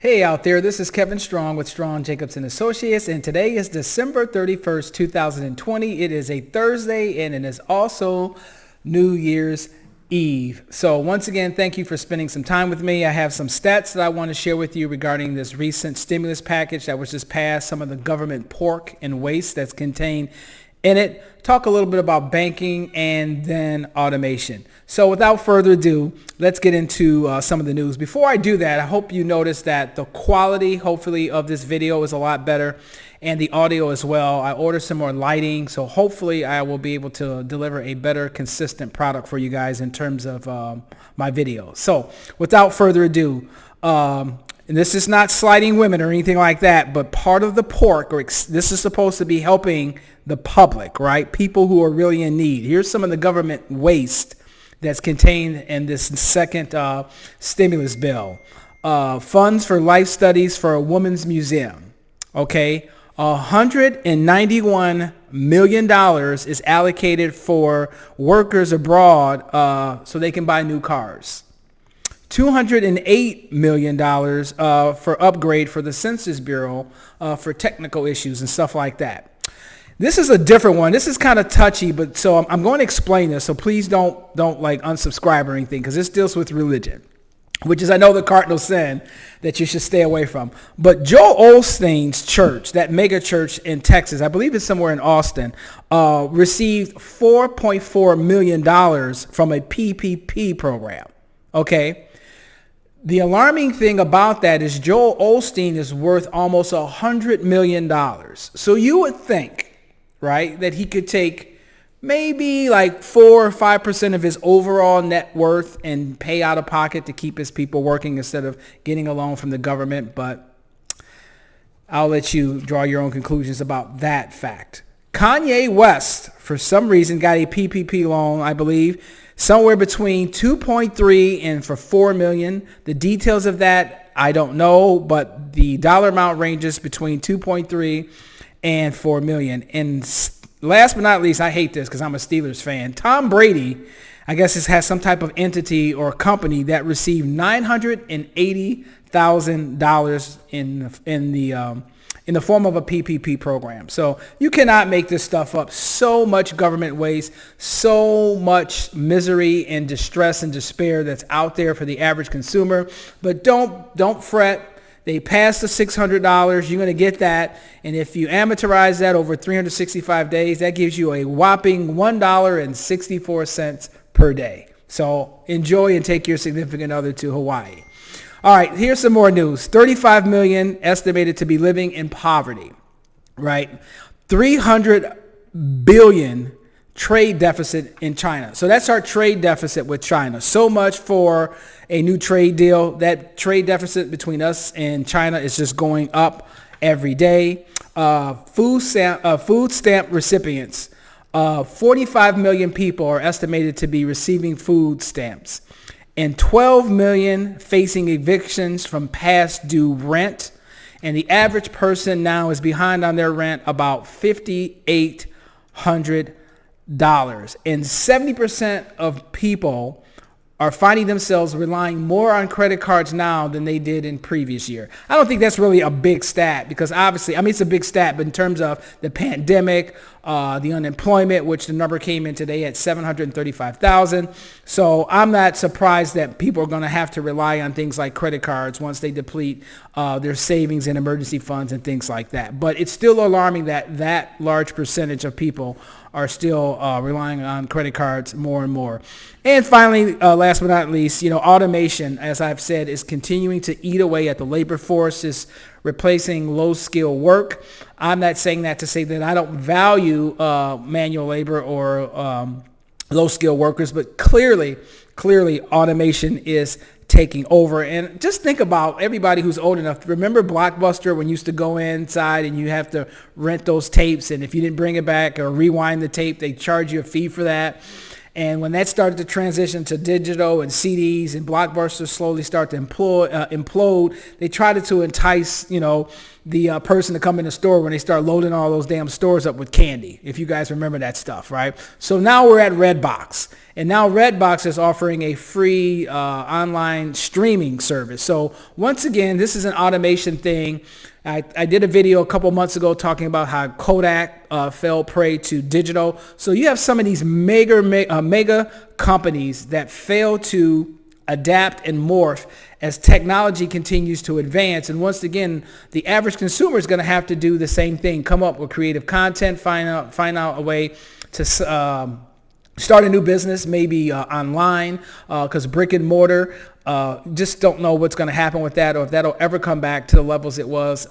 Hey out there, this is Kevin Strong with Strong Jacobs and Associates, and today is December 31st, 2020. It is a Thursday, and it is also New Year's Eve. So once again, thank you for spending some time with me. I have some stats that I want to share with you regarding this recent stimulus package that was just passed, some of the government pork and waste that's contained in it, talk a little bit about banking, and then automation. So without further ado, let's get into some of the news. Before I do that, I hope you notice that the quality, hopefully, of this video is a lot better, and the audio as well. I ordered some more lighting, so hopefully I will be able to deliver a better, consistent product for you guys in terms of my video. So without further ado, and this is not slighting women or anything like that, but part of the pork, this is supposed to be helping the public, right? People who are really in need. Here's some of the government waste that's contained in this second stimulus bill. Funds for life studies for a women's museum. Okay, $191 million is allocated for workers abroad so they can buy new cars. $208 million for upgrade for the Census Bureau for technical issues and stuff like that. This is a different one. This is kind of touchy, but so I'm going to explain this. So please don't like unsubscribe or anything, because this deals with religion, which is, I know, the cardinal sin that you should stay away from. But Joel Osteen's church, that mega church in Texas, I believe it's somewhere in Austin, received $4.4 million from a PPP program. Okay. The alarming thing about that is Joel Osteen is worth almost $100 million. So you would think, right, that he could take maybe like 4 or 5% of his overall net worth and pay out of pocket to keep his people working instead of getting a loan from the government. But I'll let you draw your own conclusions about that fact. Kanye West, for some reason, got a PPP loan, I believe, somewhere between 2.3 and for 4 million. The details of that, I don't know, but the dollar amount ranges between 2.3 and 4 million. And last but not least, I hate this because I'm a Steelers fan. Tom Brady, I guess, has some type of entity or company that received $980,000 in the form of a PPP program. So you cannot make this stuff up. So much government waste, so much misery and distress and despair that's out there for the average consumer. But don't fret. They passed the $600. You're going to get that. And if you amortize that over 365 days, that gives you a whopping $1.64 per day. So enjoy and take your significant other to Hawaii. All right, here's some more news. 35 million estimated to be living in poverty, right? 300 billion trade deficit in China. So that's our trade deficit with China. So much for a new trade deal. That trade deficit between us and China is just going up every day. Food stamp recipients. 45 million people are estimated to be receiving food stamps, and 12 million facing evictions from past due rent. And the average person now is behind on their rent about $5,800. And 70% of people are finding themselves relying more on credit cards now than they did in previous year. I don't think that's really a big stat, because obviously, I mean, it's a big stat, but in terms of the pandemic, the unemployment, which the number came in today at 735,000. So I'm not surprised that people are going to have to rely on things like credit cards once they deplete their savings and emergency funds and things like that. But it's still alarming that that large percentage of people are still relying on credit cards more and more. And finally, last but not least, automation, as I've said, is continuing to eat away at the labor force, is replacing low-skill work. I'm not saying that to say that I don't value manual labor or low-skill workers, but clearly automation is taking over. And just think about everybody who's old enough to remember Blockbuster, when you used to go inside and you have to rent those tapes, and if you didn't bring it back or rewind the tape, they charge you a fee for that. And when that started to transition to digital and CDs and Blockbusters slowly start to implode, they tried to entice, the person to come in the store when they start loading all those damn stores up with candy, if you guys remember that stuff, right? So now we're at Redbox. And now Redbox is offering a free online streaming service. So once again, this is an automation thing. I did a video a couple months ago talking about how Kodak fell prey to digital. So you have some of these mega companies that fail to adapt and morph as technology continues to advance. And once again, the average consumer is going to have to do the same thing, come up with creative content, find out a way to start a new business, maybe online, because brick and mortar, just don't know what's going to happen with that, or if that'll ever come back to the levels it was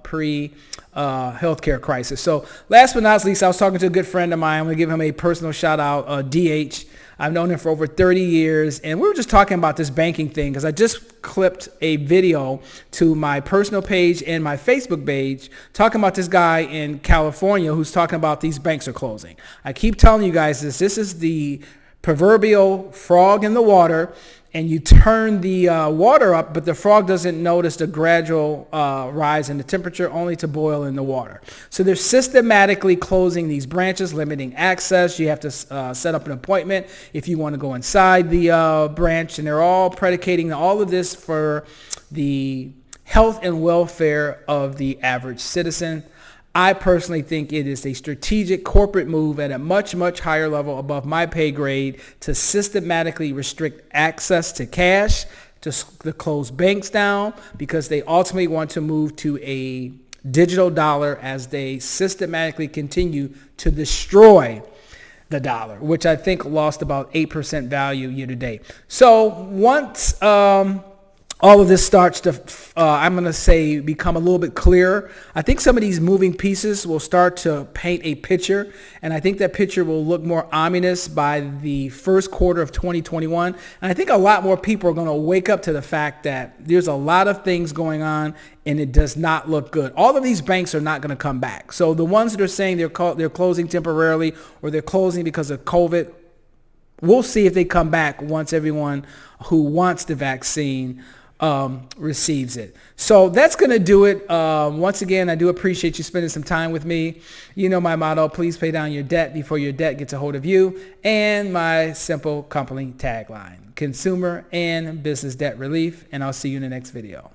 pre-healthcare crisis. So last but not least, I was talking to a good friend of mine. I'm going to give him a personal shout out, DH. I've known him for over 30 years, and we were just talking about this banking thing because I just clipped a video to my personal page and my Facebook page talking about this guy in California who's talking about these banks are closing. I keep telling you guys this is the proverbial frog in the water, and you turn the water up, but the frog doesn't notice the gradual rise in the temperature, only to boil in the water. So they're systematically closing these branches, limiting access. You have to set up an appointment if you want to go inside the branch, and they're all predicating all of this for the health and welfare of the average citizen. I personally think it is a strategic corporate move at a much, much higher level above my pay grade to systematically restrict access to cash, to close banks down, because they ultimately want to move to a digital dollar as they systematically continue to destroy the dollar, which I think lost about 8% value year to date. So once all of this starts to, I'm going to say, become a little bit clearer, I think some of these moving pieces will start to paint a picture, and I think that picture will look more ominous by the first quarter of 2021. And I think a lot more people are going to wake up to the fact that there's a lot of things going on, and it does not look good. All of these banks are not going to come back. So the ones that are saying they're closing temporarily or they're closing because of COVID, we'll see if they come back once everyone who wants the vaccine receives it. So that's going to do it. Once again, I do appreciate you spending some time with me. You know my motto, please pay down your debt before your debt gets a hold of you. And my simple company tagline, consumer and business debt relief. And I'll see you in the next video.